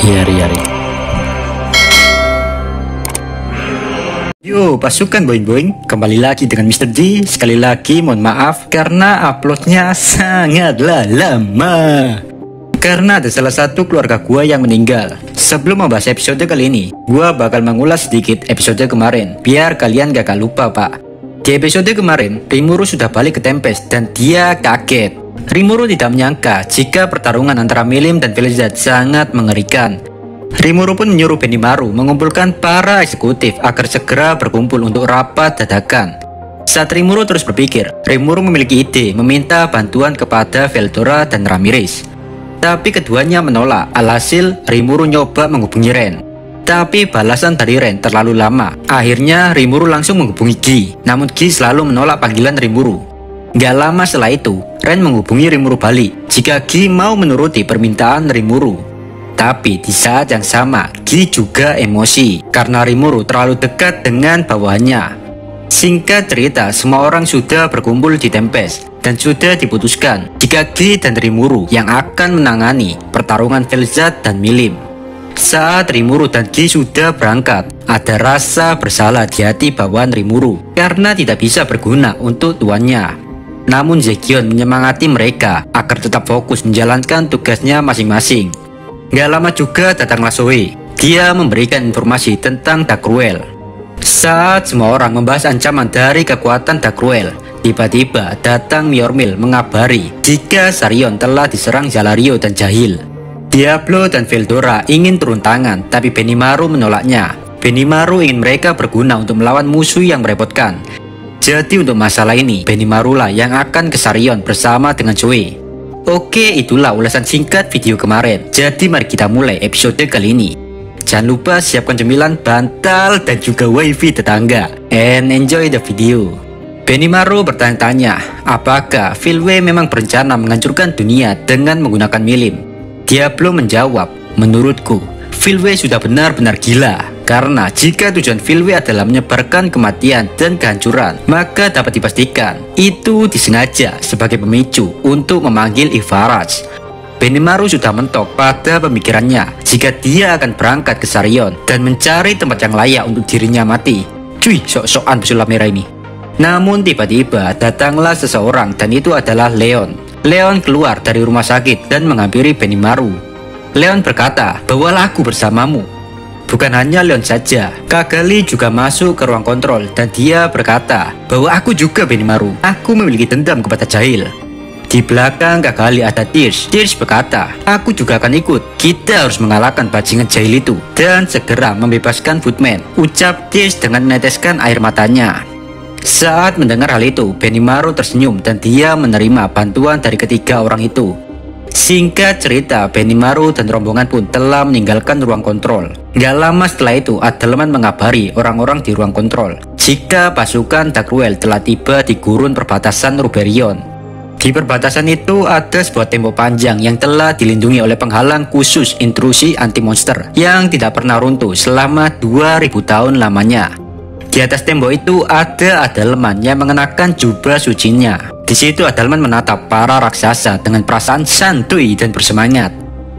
Yari. Yo pasukan boing-boing, kembali lagi dengan Mr. G. Sekali lagi mohon maaf karena uploadnya sangatlah lama, karena ada salah satu keluarga gua yang meninggal. Sebelum membahas episode kali ini, gua bakal mengulas sedikit episode kemarin biar kalian gak lupa pak. Di episode kemarin, Rimuru sudah balik ke Tempest dan dia kaget. Rimuru tidak menyangka jika pertarungan antara Milim dan Felizard sangat mengerikan. Rimuru pun menyuruh Benimaru mengumpulkan para eksekutif agar segera berkumpul untuk rapat dadakan. Saat Rimuru terus berpikir, Rimuru memiliki ide meminta bantuan kepada Veldora dan Ramirez. Tapi keduanya menolak. Alhasil Rimuru nyoba menghubungi Ren, tapi balasan dari Ren terlalu lama. Akhirnya Rimuru langsung menghubungi Gi, namun Gi selalu menolak panggilan Rimuru. Gak lama setelah itu, Ren menghubungi Rimuru balik jika Gi mau menuruti permintaan Rimuru. Tapi di saat yang sama, Gi juga emosi karena Rimuru terlalu dekat dengan bawahannya. Singkat cerita, semua orang sudah berkumpul di Tempest dan sudah diputuskan jika Gi dan Rimuru yang akan menangani pertarungan Felizard dan Milim. Saat Rimuru dan Gi sudah berangkat, ada rasa bersalah di hati bawahan Rimuru karena tidak bisa berguna untuk tuannya. Namun Zekion menyemangati mereka agar tetap fokus menjalankan tugasnya masing-masing. Gak lama juga datanglah Zoe. Dia memberikan informasi tentang Darkruel. Saat semua orang membahas ancaman dari kekuatan Darkruel, tiba-tiba datang Myormil mengabari jika Sarion telah diserang Zalario dan Jahil. Diablo dan Veldora ingin turun tangan, tapi Benimaru menolaknya. Benimaru ingin mereka berguna untuk melawan musuh yang merepotkan. Jadi untuk masalah ini, Benimaru lah yang akan ke Sarion bersama dengan Zoe. Oke, itulah ulasan singkat video kemarin. Jadi mari kita mulai episode kali ini. Jangan lupa siapkan cemilan, bantal, dan juga wifi tetangga. And enjoy the video. Benimaru bertanya-tanya, apakah Filwe memang berencana menghancurkan dunia dengan menggunakan Milim? Diablo menjawab, menurutku, Filwe sudah benar-benar gila. Karena jika tujuan Filwe adalah menyebarkan kematian dan kehancuran, maka dapat dipastikan itu disengaja sebagai pemicu untuk memanggil Ivaraj. Benimaru sudah mentok pada pemikirannya jika dia akan berangkat ke Sarion dan mencari tempat yang layak untuk dirinya mati. Cuy, sok-sokan pesulap merah ini. Namun tiba-tiba datanglah seseorang dan itu adalah Leon. Leon keluar dari rumah sakit dan menghampiri Benimaru. Leon berkata, bawalah aku bersamamu. Bukan hanya Leon saja, Kagali juga masuk ke ruang kontrol dan dia berkata bahwa aku juga Benimaru, aku memiliki dendam kepada Jahil. Di belakang Kagali ada Tears. Tears berkata, aku juga akan ikut. Kita harus mengalahkan bajingan Jahil itu dan segera membebaskan Footman, ucap Tears dengan meneteskan air matanya. Saat mendengar hal itu, Benimaru tersenyum dan dia menerima bantuan dari ketiga orang itu. Singkat cerita, Benimaru dan rombongan pun telah meninggalkan ruang kontrol. Gak lama setelah itu, Adelman mengabari orang-orang di ruang kontrol jika pasukan Darkruel telah tiba di gurun perbatasan Ruberion. Di perbatasan itu ada sebuah tembok panjang yang telah dilindungi oleh penghalang khusus intrusi anti-monster yang tidak pernah runtuh selama 2000 tahun lamanya. Di atas tembok itu ada Adelman yang mengenakan jubah sucinya. Di situ Adelman menatap para raksasa dengan perasaan santuy dan bersemangat.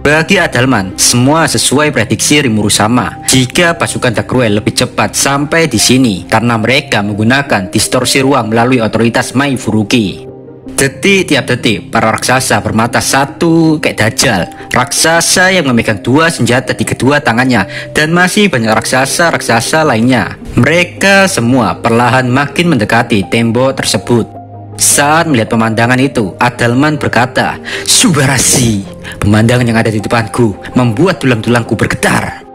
Bagi Adelman, semua sesuai prediksi Rimuru sama. Jika pasukan Darkruel lebih cepat sampai di sini karena mereka menggunakan distorsi ruang melalui otoritas Mai Furuki. Detik tiap detik, para raksasa bermata satu kayak Dajjal. Raksasa yang memegang dua senjata di kedua tangannya dan masih banyak raksasa-raksasa lainnya. Mereka semua perlahan makin mendekati tembok tersebut. Saat melihat pemandangan itu, Adelman berkata, Subarasi, pemandangan yang ada di depanku membuat tulang-tulangku bergetar.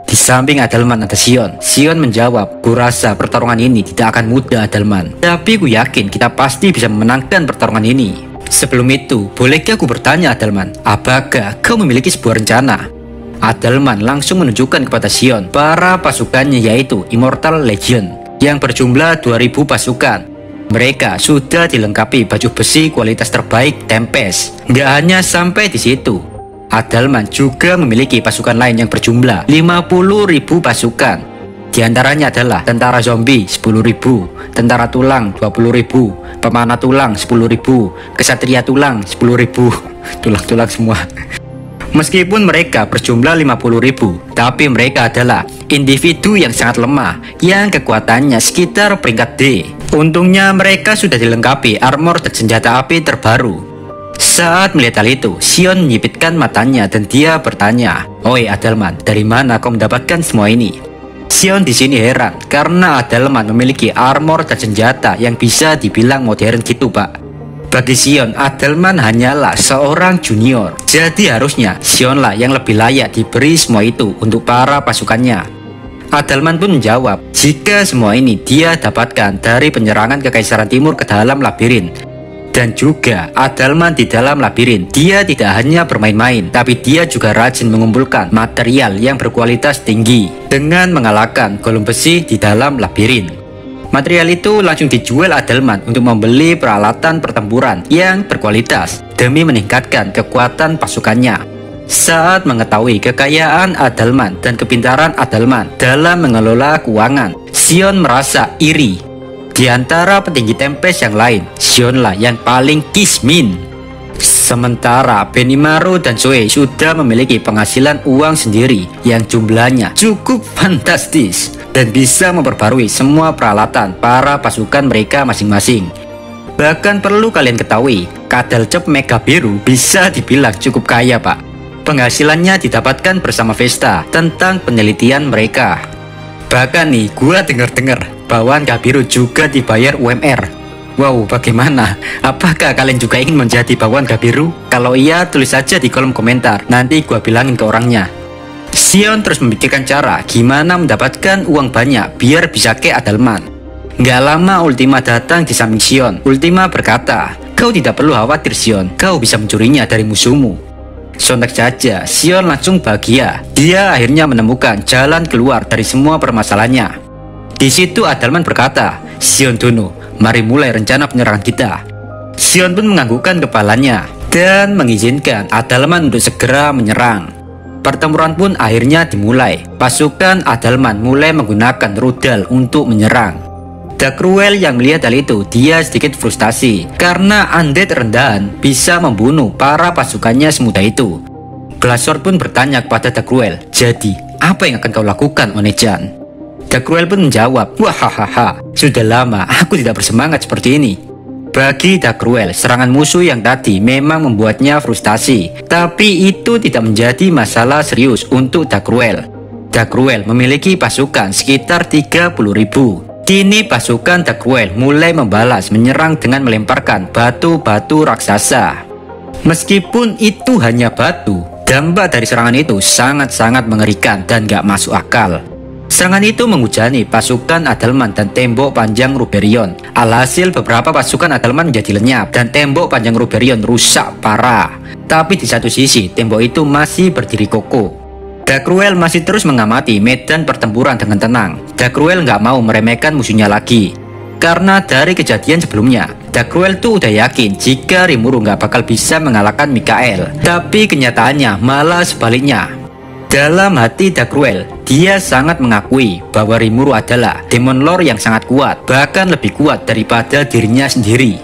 Di samping Adelman ada Sion. Sion menjawab, kurasa pertarungan ini tidak akan mudah Adelman, tapi ku yakin kita pasti bisa memenangkan pertarungan ini. Sebelum itu, bolehkah aku bertanya Adelman, apakah kau memiliki sebuah rencana? Adelman langsung menunjukkan kepada Sion para pasukannya, yaitu Immortal Legion yang berjumlah 2000 pasukan. Mereka sudah dilengkapi baju besi kualitas terbaik Tempest. Gak hanya sampai di situ, Adelman juga memiliki pasukan lain yang berjumlah 50.000 pasukan. Di antaranya adalah tentara zombie 10.000, tentara tulang 20.000, pemanah tulang 10.000, kesatria tulang 10.000, tulang-tulang semua. Meskipun mereka berjumlah 50.000, tapi mereka adalah individu yang sangat lemah, yang kekuatannya sekitar peringkat D. Untungnya mereka sudah dilengkapi armor dan senjata api terbaru. Saat melihat hal itu, Xion menyipitkan matanya dan dia bertanya, "Oi Adalman, dari mana kau mendapatkan semua ini?" Xion di sini heran karena Adalman memiliki armor dan senjata yang bisa dibilang modern gitu, Pak. Bagi Xion, Adalman hanyalah seorang junior. Jadi harusnya Xionlah yang lebih layak diberi semua itu untuk para pasukannya. Adalman pun menjawab, jika semua ini dia dapatkan dari penyerangan Kekaisaran Timur ke dalam labirin. Dan juga Adalman di dalam labirin, dia tidak hanya bermain-main, tapi dia juga rajin mengumpulkan material yang berkualitas tinggi dengan mengalahkan golem besi di dalam labirin. Material itu langsung dijual Adalman untuk membeli peralatan pertempuran yang berkualitas demi meningkatkan kekuatan pasukannya. Saat mengetahui kekayaan Adalman dan kepintaran Adalman dalam mengelola keuangan, Xion merasa iri. Di antara petinggi Tempest yang lain, Xionlah yang paling kismin. Sementara Benimaru dan Zoe sudah memiliki penghasilan uang sendiri yang jumlahnya cukup fantastis dan bisa memperbarui semua peralatan para pasukan mereka masing-masing. Bahkan perlu kalian ketahui, Kadalcep Mega Biru bisa dibilang cukup kaya, Pak. Penghasilannya didapatkan bersama Vesta tentang penelitian mereka. Bahkan nih, gua dengar-dengar bahwa Gabiru juga dibayar UMR. Wow, bagaimana? Apakah kalian juga ingin menjadi bawahan Gabiru? Kalau iya, tulis saja di kolom komentar, nanti gua bilangin ke orangnya. Xion terus memikirkan cara gimana mendapatkan uang banyak biar bisa ke Adalman. Nggak lama Ultima datang di samping Xion. Ultima berkata, "Kau tidak perlu khawatir Xion, kau bisa mencurinya dari musuhmu." Sontak saja, Xion langsung bahagia. Dia akhirnya menemukan jalan keluar dari semua permasalahannya. Di situ Adalman berkata, "Xion Dono, mari mulai rencana penyerangan kita." Xion pun menganggukkan kepalanya dan mengizinkan Adalman untuk segera menyerang. Pertempuran pun akhirnya dimulai. Pasukan Adalman mulai menggunakan rudal untuk menyerang. Dagruel yang melihat hal itu, dia sedikit frustasi karena undead rendahan bisa membunuh para pasukannya semudah itu. Glassor pun bertanya kepada Dagruel, "Jadi, apa yang akan kau lakukan, One-chan?" Dagruel pun menjawab, "Wahahaha, sudah lama aku tidak bersemangat seperti ini." Bagi Dagruel, serangan musuh yang tadi memang membuatnya frustasi, tapi itu tidak menjadi masalah serius untuk Dagruel. Dagruel memiliki pasukan sekitar 30.000. Kini pasukan Dagruel mulai membalas menyerang dengan melemparkan batu-batu raksasa. Meskipun itu hanya batu, dampak dari serangan itu sangat-sangat mengerikan dan gak masuk akal. Serangan itu menghujani pasukan Adalman dan tembok panjang Ruberion. Alhasil beberapa pasukan Adalman menjadi lenyap dan tembok panjang Ruberion rusak parah. Tapi di satu sisi tembok itu masih berdiri kokoh. Dagruel masih terus mengamati medan pertempuran dengan tenang. Dagruel nggak mau meremehkan musuhnya lagi. Karena dari kejadian sebelumnya, Dagruel tuh udah yakin jika Rimuru nggak bakal bisa mengalahkan Mikael. Tapi kenyataannya malah sebaliknya. Dalam hati Dagruel, dia sangat mengakui bahwa Rimuru adalah Demon Lord yang sangat kuat, bahkan lebih kuat daripada dirinya sendiri.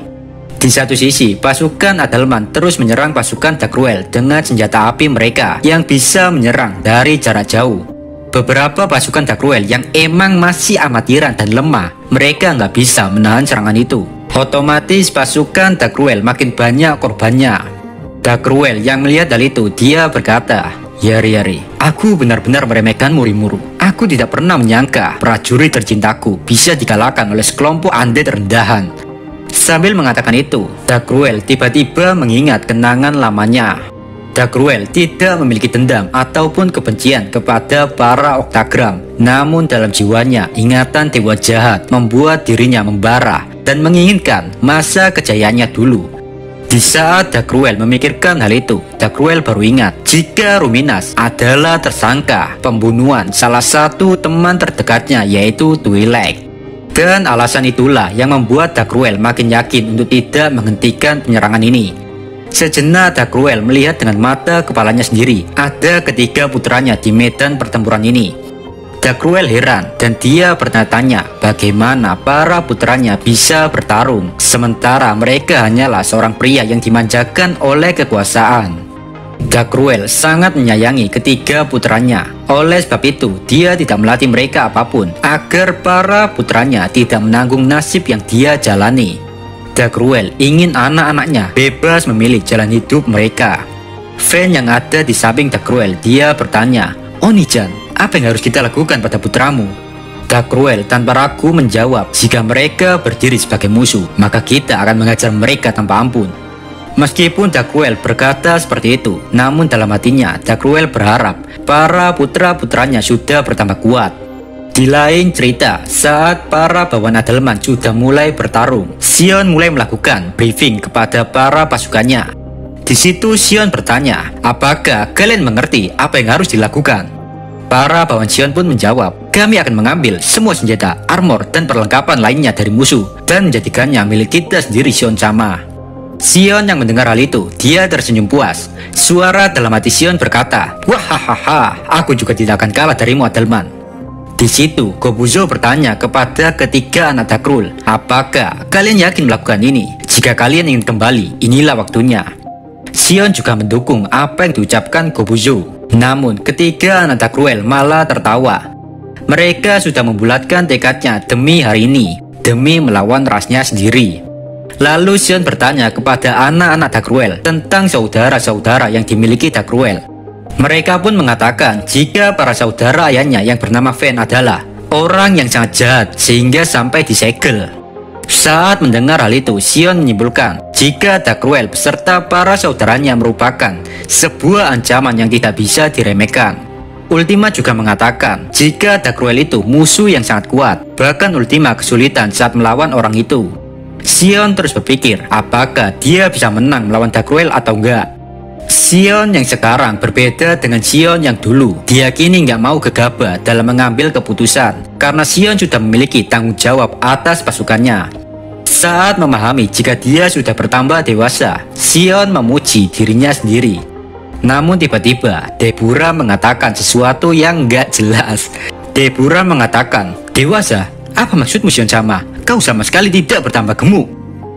Di satu sisi, pasukan Adalman terus menyerang pasukan Dagruel dengan senjata api mereka yang bisa menyerang dari jarak jauh. Beberapa pasukan Dagruel yang emang masih amatiran dan lemah, mereka nggak bisa menahan serangan itu. Otomatis pasukan Dagruel makin banyak korbannya. Dagruel yang melihat hal itu, dia berkata, "Yari, aku benar-benar meremehkanmu Rimuru. Aku tidak pernah menyangka prajurit tercintaku bisa dikalahkan oleh sekelompok undead rendahan." Sambil mengatakan itu, Dagruel tiba-tiba mengingat kenangan lamanya. Dagruel tidak memiliki dendam ataupun kebencian kepada para Octagram. Namun dalam jiwanya, ingatan dewa jahat membuat dirinya membara dan menginginkan masa kejayaannya dulu. Di saat Dagruel memikirkan hal itu, Dagruel baru ingat jika Ruminas adalah tersangka pembunuhan salah satu teman terdekatnya, yaitu Twi'lek. Dan alasan itulah yang membuat Dagruel makin yakin untuk tidak menghentikan penyerangan ini. Sejenak Dagruel melihat dengan mata kepalanya sendiri ada ketiga putranya di medan pertempuran ini. Dagruel heran dan dia bertanya-tanya bagaimana para putranya bisa bertarung sementara mereka hanyalah seorang pria yang dimanjakan oleh kekuasaan. Dagruel sangat menyayangi ketiga putranya. Oleh sebab itu, dia tidak melatih mereka apapun agar para putranya tidak menanggung nasib yang dia jalani. Dagruel ingin anak-anaknya bebas memilih jalan hidup mereka. Fan yang ada di samping Dagruel, dia bertanya, "Oni-chan, apa yang harus kita lakukan pada putramu?" Dagruel tanpa ragu menjawab, "Jika mereka berdiri sebagai musuh, maka kita akan mengajar mereka tanpa ampun." Meskipun Dagruel berkata seperti itu, namun dalam hatinya Dagruel berharap para putra-putranya sudah bertambah kuat. Di lain cerita, saat para bawahan Adalman sudah mulai bertarung, Xion mulai melakukan briefing kepada para pasukannya. Di situ Xion bertanya, "Apakah kalian mengerti apa yang harus dilakukan?" Para bawahan Xion pun menjawab, "Kami akan mengambil semua senjata, armor, dan perlengkapan lainnya dari musuh dan menjadikannya milik kita sendiri, Xion-sama." Xion yang mendengar hal itu, dia tersenyum puas. Suara dalam hati Xion berkata, "Wahahaha, aku juga tidak akan kalah darimu, Adalman." Di situ, Kobuzo bertanya kepada ketiga anak Dagruel, "Apakah kalian yakin melakukan ini? Jika kalian ingin kembali, inilah waktunya." Xion juga mendukung apa yang diucapkan Kobuzo. Namun, ketiga anak Dagruel malah tertawa. Mereka sudah membulatkan tekadnya demi hari ini, demi melawan rasnya sendiri. Lalu Xion bertanya kepada anak-anak Dagruel tentang saudara-saudara yang dimiliki Dagruel. Mereka pun mengatakan jika para saudara ayahnya yang bernama Fan adalah orang yang sangat jahat sehingga sampai disegel. Saat mendengar hal itu, Xion menyimpulkan jika Dagruel beserta para saudaranya merupakan sebuah ancaman yang tidak bisa diremehkan. Ultima juga mengatakan jika Dagruel itu musuh yang sangat kuat, bahkan Ultima kesulitan saat melawan orang itu. Xion terus berpikir apakah dia bisa menang melawan Dagruel atau enggak. Xion yang sekarang berbeda dengan Xion yang dulu. Dia kini nggak mau gegabah dalam mengambil keputusan karena Xion sudah memiliki tanggung jawab atas pasukannya. Saat memahami jika dia sudah bertambah dewasa, Xion memuji dirinya sendiri. Namun tiba-tiba Deborah mengatakan sesuatu yang nggak jelas. Deborah mengatakan, "Dewasa? Apa maksudmu, Xion-sama? Kau sama sekali tidak bertambah gemuk."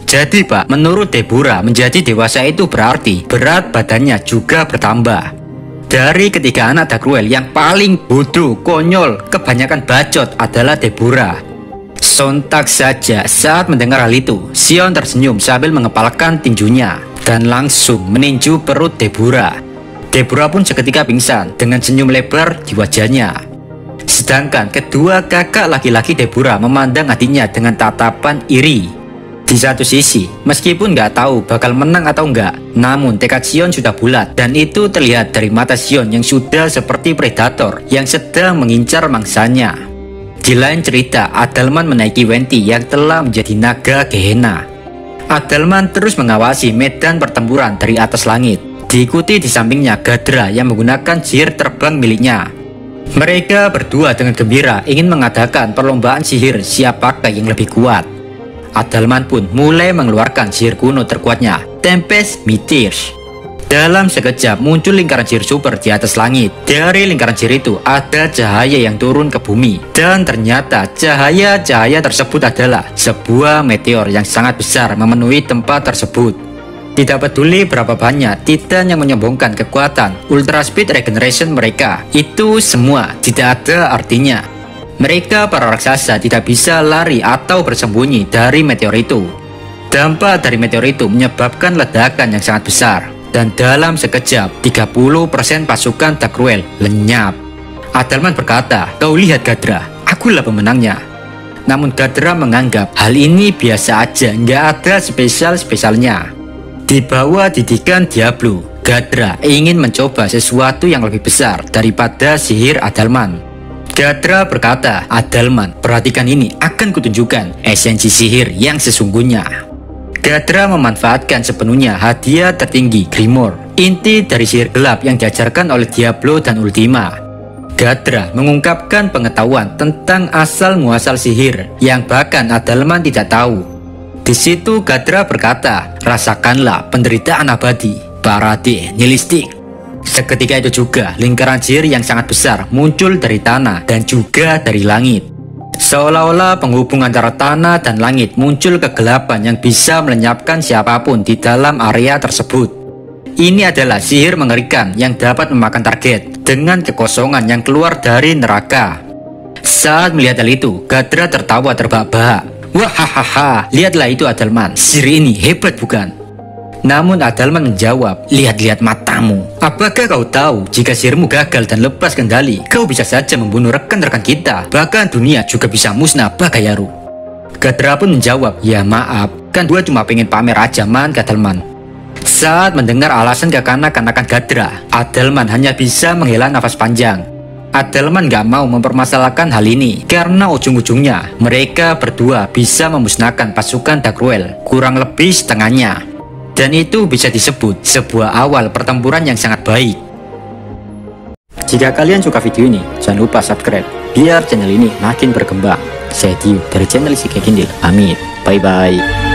Jadi Pak, menurut Deborah, menjadi dewasa itu berarti berat badannya juga bertambah. Dari ketiga anak Dagruel, yang paling bodoh, konyol, kebanyakan bacot adalah Deborah. Sontak saja saat mendengar hal itu, Xion tersenyum sambil mengepalkan tinjunya dan langsung meninju perut Deborah. Deborah pun seketika pingsan dengan senyum lebar di wajahnya. Sedangkan kedua kakak laki-laki Deborah memandang hatinya dengan tatapan iri. Di satu sisi, meskipun nggak tahu bakal menang atau enggak, namun tekad Xion sudah bulat dan itu terlihat dari mata Xion yang sudah seperti predator yang sedang mengincar mangsanya. Di lain cerita, Adalman menaiki Wenti yang telah menjadi naga Gehenna. Adalman terus mengawasi medan pertempuran dari atas langit. Diikuti di sampingnya Gadra yang menggunakan sihir terbang miliknya. Mereka berdua dengan gembira ingin mengadakan perlombaan sihir siapakah yang lebih kuat. Adalman pun mulai mengeluarkan sihir kuno terkuatnya, Tempest Meteors. Dalam sekejap muncul lingkaran sihir super di atas langit. Dari lingkaran sihir itu ada cahaya yang turun ke bumi. Dan ternyata cahaya-cahaya tersebut adalah sebuah meteor yang sangat besar memenuhi tempat tersebut. Tidak peduli berapa banyak Titan yang menyombongkan kekuatan Ultra Speed Regeneration mereka, itu semua tidak ada artinya. Mereka para raksasa tidak bisa lari atau bersembunyi dari meteor itu. Dampak dari meteor itu menyebabkan ledakan yang sangat besar. Dan dalam sekejap 30% pasukan Dagruel lenyap. Adalman berkata, "Kau lihat Gadra, akulah pemenangnya." Namun Gadra menganggap hal ini biasa aja, nggak ada spesial-spesialnya. Di bawah didikan Diablo, Gadra ingin mencoba sesuatu yang lebih besar daripada sihir Adalman. Gadra berkata, "Adalman, perhatikan ini, akan kutunjukkan esensi sihir yang sesungguhnya." Gadra memanfaatkan sepenuhnya hadiah tertinggi Grimoire, inti dari sihir gelap yang diajarkan oleh Diablo dan Ultima. Gadra mengungkapkan pengetahuan tentang asal-muasal sihir yang bahkan Adalman tidak tahu. Di situ Gadra berkata, "Rasakanlah penderitaan abadi, Parade Nihilistik." Seketika itu juga lingkaran sihir yang sangat besar muncul dari tanah dan juga dari langit. Seolah-olah penghubung antara tanah dan langit muncul kegelapan yang bisa melenyapkan siapapun di dalam area tersebut. Ini adalah sihir mengerikan yang dapat memakan target dengan kekosongan yang keluar dari neraka. Saat melihat hal itu, Gadra tertawa terbahak-bahak. Wahahaha, lihatlah itu Adalman, sihir ini hebat bukan? Namun Adalman menjawab, lihat-lihat matamu. Apakah kau tahu jika sihirmu gagal dan lepas kendali, kau bisa saja membunuh rekan-rekan kita, bahkan dunia juga bisa musnah Bagayaru. Gadra pun menjawab, ya maaf, kan gua cuma pengen pamer aja man Adalman. Saat mendengar alasan kekanak-kanakan Gadra, Adalman hanya bisa menghela nafas panjang. Adalman gak mau mempermasalahkan hal ini karena ujung-ujungnya mereka berdua bisa memusnahkan pasukan Darkroel, kurang lebih setengahnya. Dan itu bisa disebut sebuah awal pertempuran yang sangat baik. Jika kalian suka video ini, jangan lupa subscribe biar channel ini makin berkembang. Saya Dio dari channel Isekai Kindle. Pamit. Bye bye.